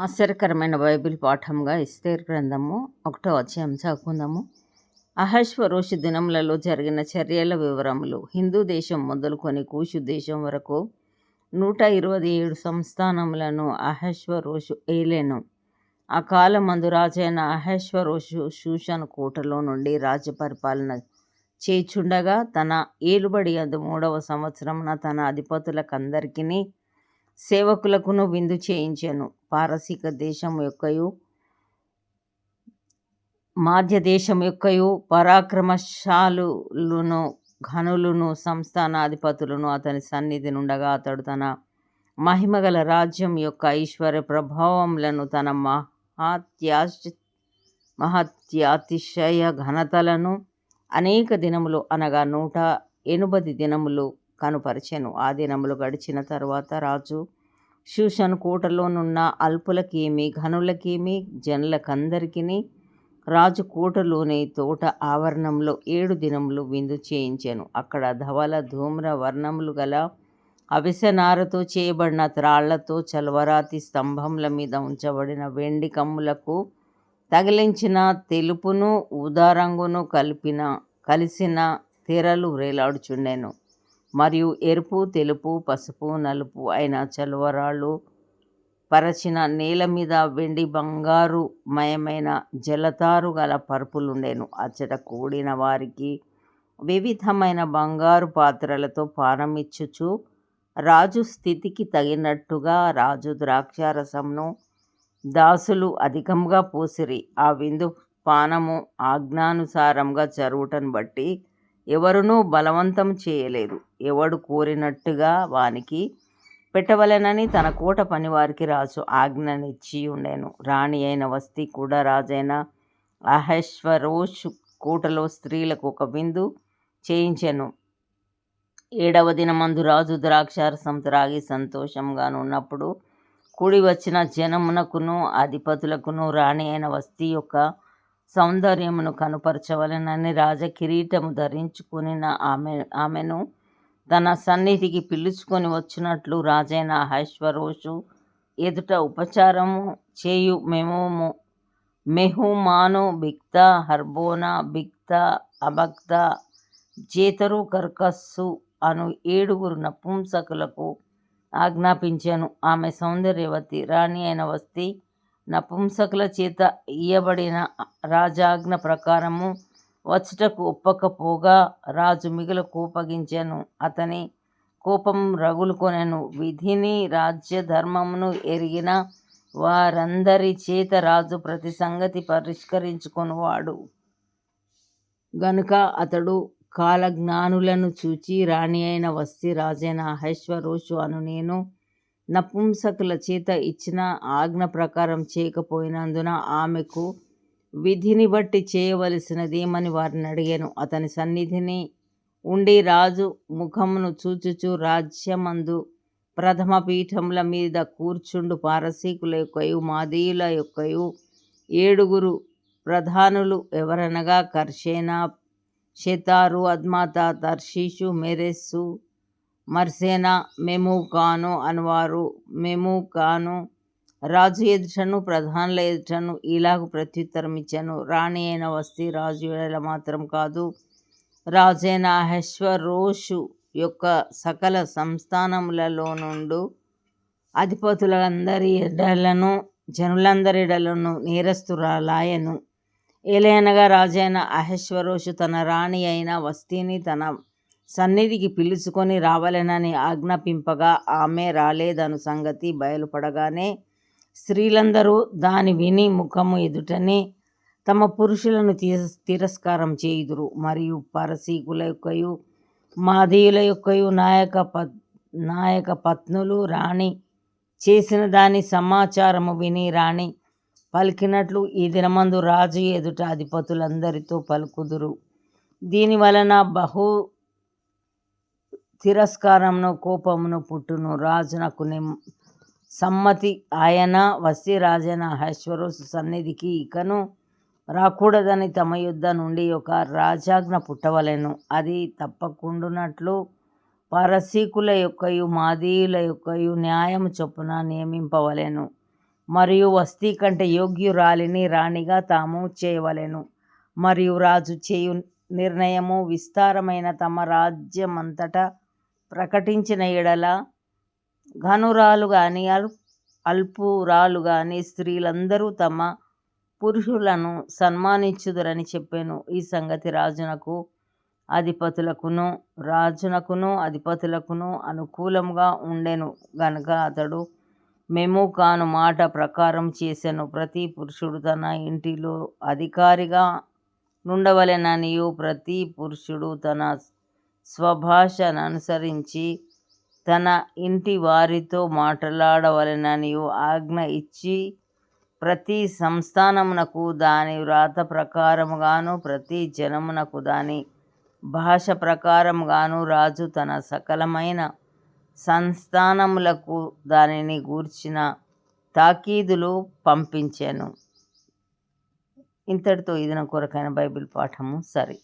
ఆశ్చర్యకరమైన బైబిల్ పాఠంగా ఎస్తేరు గ్రంథము 1వ అధ్యాయం చదువుకుందాము. అహష్వరోషు దినములలో జరిగిన చర్యల వివరములు. హిందూ దేశం మొదలుకొని కూషు దేశం వరకు 127 సంస్థానములను అహష్వరోషు ఏలెను. ఆ కాలమందు రాజైన అహష్వరోషు షూషను కోటలో నుండి రాజ్య పరిపాలన చేయుచుండగా తన ఏలుబడి అందు 3వ సంవత్సరమున తన అధిపతులకందరికిని సేవకులకును విందు చేయించెను. పారసీక దేశం యొక్కయు మాధ్య దేశం యొక్కయు పరాక్రమశాలులను ఘనులను సంస్థానాధిపతులను అతని సన్నిధి నుండగా అతడు తన మహిమగల రాజ్యం యొక్క ఐశ్వర్య ప్రభావములను తన మహత్యాతిశయ ఘనతలను అనేక దినములు అనగా 180 దినములు కనుపరిచెను. ఆ దినములు గడిచిన తరువాత రాజు షూషను కోటలోనున్న అల్పులకేమి ఘనులకేమి జనులకందరికిని రాజు కోటలోని తోట ఆవరణంలో 7 దినములు విందు చేయించెను. అక్కడ ధవల ధూమ్ర వర్ణములు గల అవిసెనారతో చేయబడిన త్రాళ్లతో చల్వరాతి స్తంభముల మీద ఉంచబడిన వెండి కమ్ములకు తగిలించిన తెలుపును ఊదారంగును కలిసిన తెరలు వేలాడుచుండెను. మరియు ఎరుపు, తెలుపు, పసుపు, నలుపు అయిన చలువరాళ్ళు పరచిన నేల మీద వెండి బంగారు మయమైన జలతారు గల పరుపులుండెను. అచ్చట కూడిన వారికి వివిధమైన బంగారు పాత్రలతో పానమిచ్చుచు రాజు స్థితికి తగినట్టుగా రాజు ద్రాక్షారసమును దాసులు అధికముగా పోసిరి. ఆ విందు పానము ఆజ్ఞానుసారంగా జరుగుటను బట్టి ఎవరునూ బలవంతం చేయలేదు. ఎవడు కోరినట్టుగా వానికి పెట్టవలెనని తన కోట పనివారికి రాజు ఆజ్ఞనిచ్చి ఉండెను. రాణి అయిన వస్తి కూడా రాజైన అహష్వరోషు కోటలో స్త్రీలకు ఒక విందు చేయించెను. 7వ దినమందు రాజు ద్రాక్షారసం త్రాగి సంతోషంగానున్నప్పుడు కూడి వచ్చిన జనమునకును అధిపతులకును రాణి అయిన వస్తి యొక్క సౌందర్యమును కనుపరచవలెనని రాజ కిరీటము ధరించుకునిన ఆమెను తన సన్నిధికి పిలుచుకొని వచ్చినట్లు రాజైన అహష్వరోషు ఎదుట ఉపచారము చేయు మెహుమాను, బిగ్తా, హర్బోనా, బిగ్తా, అబగ్దా, జేతరు, కర్కస్సు అను 7 నపుంసకులకు ఆజ్ఞాపించెను. ఆమె సౌందర్యవతి. రాణి అయిన వస్తి నపుంసకుల చేత ఇయ్యబడిన రాజాజ్ఞ ప్రకారము వచ్చుటకు ఒప్పకపోగా రాజు మిగుల కోపగించెను. అతని కోపం రగులుకొనెను. విధిని రాజ్య ధర్మమును ఎరిగిన వారందరి చేత రాజు ప్రతి సంగతి పరిష్కరించుకొనువాడు గనుక అతడు కాలజ్ఞానులను చూచి రాణి అయిన వస్తి రాజైన అహష్వరోషు అను నేను నపుంసకుల చేత ఇచ్చిన ఆజ్ఞ ప్రకారం చేయకపోయినందున ఆమెకు విధిని బట్టి చేయవలసినదేమని వారిని అడిగాను. అతని సన్నిధిని ఉండి రాజు ముఖమును చూచుచు రాజ్యమందు ప్రథమ పీఠముల మీద కూర్చుండు పారసీకుల యొక్కయు మాదీయుల యొక్కయు 7 ప్రధానులు ఎవరనగా కర్షేనా, షెతారు, అద్మాతా, తర్షీషు, మెరెస్సు, మర్సేనా, మెమూకాను అనువారు. మెమూకాను రాజు ఎదుటను ప్రధానుల ఎదుటను ఇలాగు ప్రత్యుత్తరం ఇచ్చెను. రాణి అయిన వస్తి రాజు ఎడల మాత్రం కాదు, రాజైన అహష్వరోషు యొక్క సకల సంస్థానములలో నుండు అధిపతులందరి ఎడలను జనులందరి ఎడలను నేరస్తురాలాయెను. ఏలయనగా రాజైన అహష్వరోషు తన రాణి అయిన వస్తిని తన సన్నిధికి పిలుచుకొని రావలెనని ఆజ్ఞాపింపగా ఆమె రాలేదను సంగతి బయలుపడగానే స్త్రీలందరూ దాని విని ముఖము ఎదుటనే తమ పురుషులను తిరస్కారం చేయుదురు. మరియు పారసీకుల యొక్కయు మాదీయుల యొక్కయు నాయక పత్నులు రాణి చేసిన దాని సమాచారము విని రాణి పలికినట్లు ఈ దినమందు రాజు ఎదుట అధిపతులందరితో పలుకుదురు. దీని వలన బహు తిరస్కారమును కోపమును పుట్టును. రాజునకు సమ్మతి ఆయన వస్తి రాజైన అహష్వరోషు సన్నిధికి ఇకను రాకూడదని తమ యుద్ధ నుండి ఒక రాజాజ్ఞ పుట్టవలెను. అది తప్పకుండునట్లు పారసీకుల యొక్కయు మాదీయుల యొక్కయు న్యాయము చొప్పున నియమింపవలెను. మరియు వస్తీ కంటే యోగ్యురాలిని రాణిగా తాము చేయవలెను. మరియు రాజు చేయు నిర్ణయము విస్తారమైన తమ రాజ్యమంతటా ప్రకటించిన ఎడల ఘనురాలు గాని అల్పురాలు గాని స్త్రీలందరూ తమ పురుషులను సన్మానించుదురని చెప్పాను. ఈ సంగతి రాజునకును అధిపతులకును అనుకూలంగా ఉండెను గనుక అతడు మెమూకాను మాట ప్రకారం చేసెను. ప్రతి పురుషుడు తన ఇంటిలో అధికారిగా నుండవలెననియు ప్రతి పురుషుడు తన స్వభాషననుసరించి తన ఇంటి వారితో మాట్లాడవలెననియు ఆజ్ఞ ఇచ్చి, ప్రతి సంస్థానమునకు దాని వ్రాత ప్రకారముగాను ప్రతి జనమునకు దాని భాష ప్రకారముగాను రాజు తన సకలమైన సంస్థానములకు దానిని గూర్చిన తాకీదులు పంపించెను. ఇంతటితో ఇది నా కొరకైన బైబిల్ పాఠము సరి.